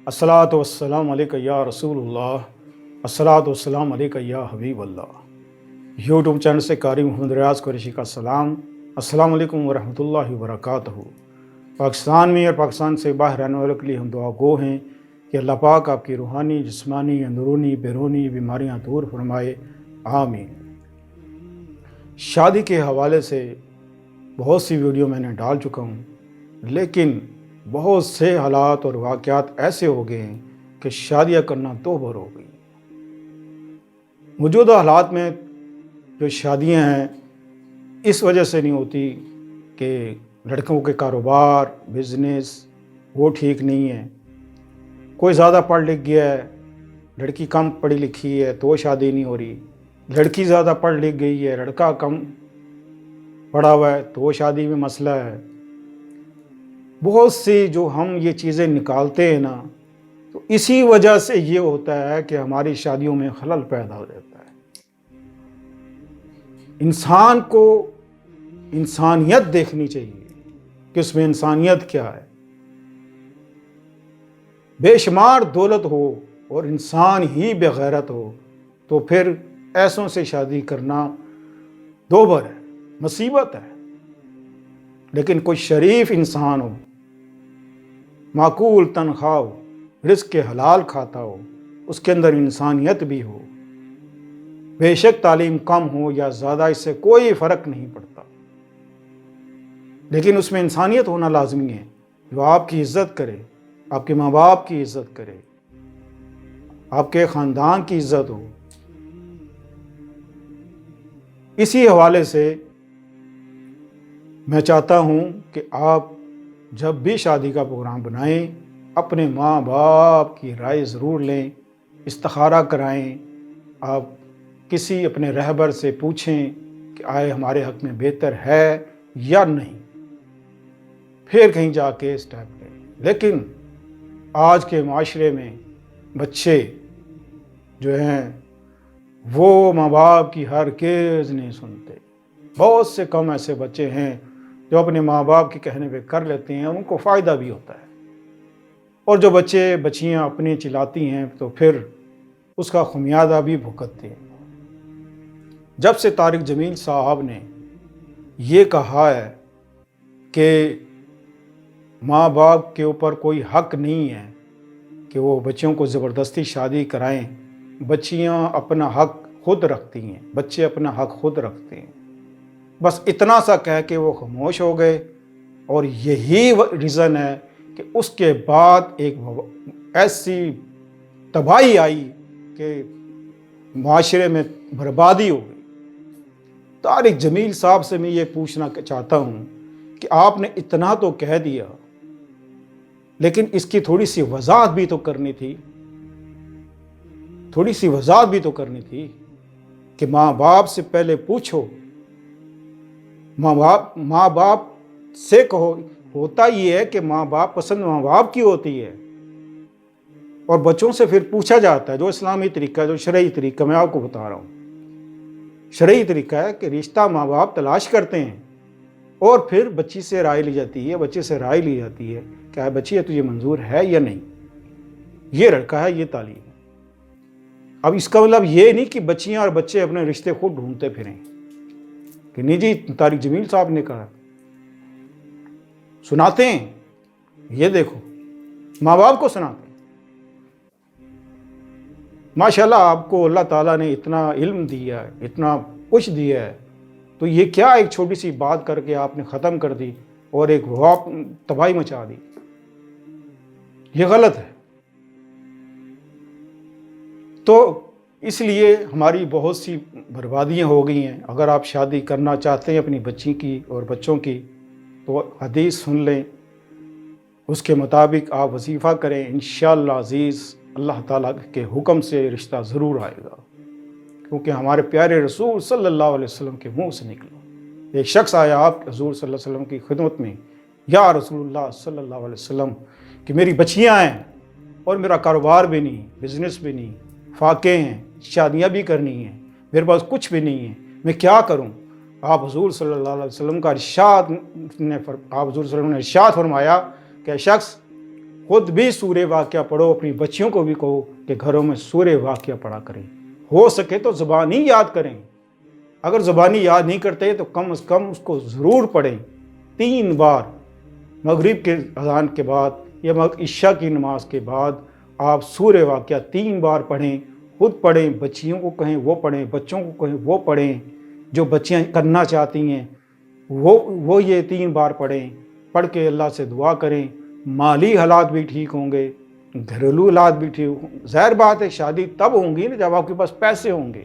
अस्सलातु वस्सलाम अलैका या रसूल अल्लाह, अस्सलातु वस्सलाम अलैका या हबीब अल्लाह। यूट्यूब चैनल से कारी मोहम्मद रियाज कुरैशी का सलाम। अस्सलाम वालेकुम वरहमतुल्लाहि वबरकातुहू। पाकिस्तान में और पाकिस्तान से बाहर रहने वालों के लिए हम दुआ गो हैं कि अल्लाह पाक आपकी रूहानी, जिस्मानी, अंदरूनी, बैरूनी बीमारियां दूर फरमाए, आमीन। शादी के हवाले से बहुत सी वीडियो मैंने डाल चुका हूँ, लेकिन बहुत से हालात और वाक़यात ऐसे हो गए हैं कि शादियाँ करना दो बार हो गई। मौजूदा हालात में जो शादियाँ हैं इस वजह से नहीं होती कि लड़कों के कारोबार, बिज़नेस वो ठीक नहीं है। कोई ज़्यादा पढ़ लिख गया है, लड़की कम पढ़ी लिखी है तो शादी नहीं हो रही। लड़की ज़्यादा पढ़ लिख गई है, लड़का कम पढ़ा हुआ है तो शादी में मसला है। बहुत सी जो हम ये चीज़ें निकालते हैं ना, तो इसी वजह से ये होता है कि हमारी शादियों में खलल पैदा हो जाता है। इंसान को इंसानियत देखनी चाहिए कि उसमें इंसानियत क्या है। बेशुमार दौलत हो और इंसान ही बेगैरत हो तो फिर ऐसों से शादी करना दोबर है, मुसीबत है। लेकिन कोई शरीफ इंसान हो, माकूल तनख्वाह हो, रिज़्क़ के हलाल खाता हो, उसके अंदर इंसानियत भी हो, बेशक तालीम कम हो या ज़्यादा, इससे कोई फ़र्क नहीं पड़ता, लेकिन उसमें इंसानियत होना लाजमी है। जो आपकी इज़्ज़त करे, आपके माँ बाप की इज़्ज़त करे, आपके ख़ानदान की इज़्ज़त हो। इसी हवाले से मैं चाहता हूँ कि आप जब भी शादी का प्रोग्राम बनाएं, अपने माँ बाप की राय ज़रूर लें, इस्तिखारा कराएं। आप किसी अपने रहबर से पूछें कि आए हमारे हक़ में बेहतर है या नहीं, फिर कहीं जाके स्टेप लें। लेकिन आज के माशरे में बच्चे जो हैं वो माँ बाप की हरगिज़ नहीं सुनते। बहुत से कम ऐसे बच्चे हैं जो अपने माँ बाप के कहने पे कर लेते हैं, उनको फ़ायदा भी होता है। और जो बच्चे बच्चियाँ अपनी चिल्लाती हैं तो फिर उसका खुमियाजा भी भुगतते हैं। जब से तारिक जमील साहब ने ये कहा है कि माँ बाप के ऊपर कोई हक़ नहीं है कि वो बच्चियों को ज़बरदस्ती शादी कराएं, बच्चियाँ अपना हक़ खुद रखती हैं, बच्चे अपना हक़ खुद रखते हैं, बस इतना सा कह के वो खामोश हो गए। और यही रीज़न है कि उसके बाद एक ऐसी तबाही आई कि माशरे में बर्बादी हो गई। तारिक जमील साहब से मैं ये पूछना चाहता हूँ कि आपने इतना तो कह दिया, लेकिन इसकी थोड़ी सी वजाहत भी तो करनी थी, थोड़ी सी वजाहत भी तो करनी थी कि माँ बाप से पहले पूछो, माँ बाप से कहो। होता ये है कि माँ बाप पसंद माँ बाप की होती है और बच्चों से फिर पूछा जाता है। जो इस्लामी तरीका, जो शरई तरीका मैं आपको बता रहा हूँ, शरई तरीका है कि रिश्ता माँ बाप तलाश करते हैं और फिर बच्ची से राय ली जाती है, बच्चे से राय ली जाती है क्या बच्ची है तुझे मंजूर है या नहीं, ये लड़का है, ये तालीम है। अब इसका मतलब ये नहीं कि बच्चियाँ और बच्चे अपने रिश्ते खुद ढूंढते फिरें कि नहीं जी तारिक जमील साहब ने कहा। सुनाते हैं, ये देखो माँ बाप को सुनाते हैं। माशाल्लाह आपको अल्लाह ताला ने इतना इल्म दिया है, इतना कुछ दिया है, तो ये क्या एक छोटी सी बात करके आपने ख़त्म कर दी और एक तबाही मचा दी। ये गलत है। तो इसलिए हमारी बहुत सी बर्बादियाँ हो गई हैं। अगर आप शादी करना चाहते हैं अपनी बच्ची की और बच्चों की, तो हदीस सुन लें, उसके मुताबिक आप वजीफ़ा करें। इंशाअल्लाह अज़ीज़ अल्लाह ताला के हुक्म से रिश्ता ज़रूर आएगा, क्योंकि हमारे प्यारे रसूल सल्लल्लाहु अलैहि वसल्लम के मुँह से निकला। एक शख्स आया आप हज़ूर सल्लल्लाहु अलैहि वसल्लम की खिदमत में, या रसूलुल्लाह सल्लल्लाहु अलैहि वसल्लम कि मेरी बच्चियाँ हैं और मेरा कारोबार भी नहीं, बिज़नेस भी नहीं, फाके हैं, शादियाँ भी करनी हैं, मेरे पास कुछ भी नहीं है, मैं क्या करूँ। आप हुज़ूर सल्लल्लाहु अलैहि वसल्लम का इरशाद ने इरशाद फरमाया कि शख्स خود بھی سورہ واقعہ پڑھو، اپنی بچیوں کو بھی کہو کہ گھروں میں سورہ واقعہ پڑھا کریں، ہو سکے تو زبانی یاد کریں، اگر زبانی یاد نہیں کرتے تو کم از کم اس کو ضرور پڑھیں 3 بار، مغرب کے اذان کے بعد یا عشاء کی نماز کے بعد آپ سورہ واقعہ 3 بار پڑھیں، خود پڑھیں، بچیوں کو کہیں وہ پڑھیں، بچوں کو کہیں وہ پڑھیں، جو بچیاں کرنا چاہتی ہیں وہ یہ 3 بار پڑھیں، پڑھ کے اللہ سے دعا کریں، مالی حالات بھی ٹھیک ہوں گے، گھریلو حالات بھی ٹھیک ہوں گے۔ ظاہر بات ہے شادی تب ہوں گی نا جب آپ کے پاس پیسے ہوں گے،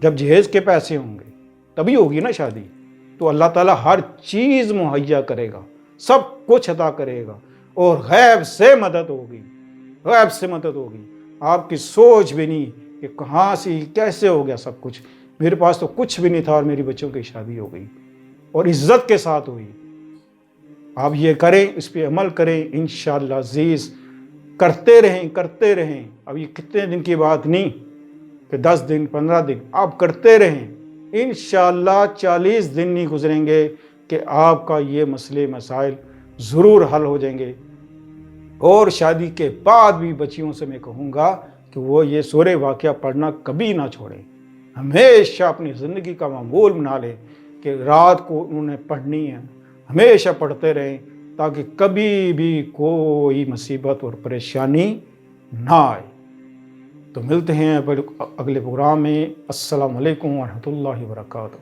جب جہیز کے پیسے ہوں گے تبھی ہوگی نا شادی۔ تو اللہ تعالیٰ ہر چیز مہیا کرے گا، سب کچھ عطا کرے گا، اور غیب سے مدد ہوگی، غیب سے مدد ہوگی، آپ کی سوچ بھی نہیں کہ کہاں سے کیسے ہو گیا سب کچھ۔ میرے پاس تو کچھ بھی نہیں تھا اور میری بچوں کی شادی ہو گئی اور عزت کے ساتھ ہوئی۔ آپ یہ کریں، اس پہ عمل کریں، انشاءاللہ عزیز کرتے رہیں۔ اب یہ کتنے دن کی بات نہیں کہ 10 دن 15 دن، آپ کرتے رہیں، انشاءاللہ 40 دن نہیں گزریں گے کہ آپ کا یہ مسئلے مسائل ضرور حل ہو جائیں گے۔ اور شادی کے بعد بھی بچیوں سے میں کہوں گا کہ وہ یہ سورہ واقعہ پڑھنا کبھی نہ چھوڑیں، ہمیشہ اپنی زندگی کا معمول بنا لیں کہ رات کو انہوں نے پڑھنی ہے، ہمیشہ پڑھتے رہیں تاکہ کبھی بھی کوئی مصیبت اور پریشانی نہ آئے۔ تو ملتے ہیں اگلے پروگرام میں۔ السلام علیکم ورحمۃ اللہ وبرکاتہ۔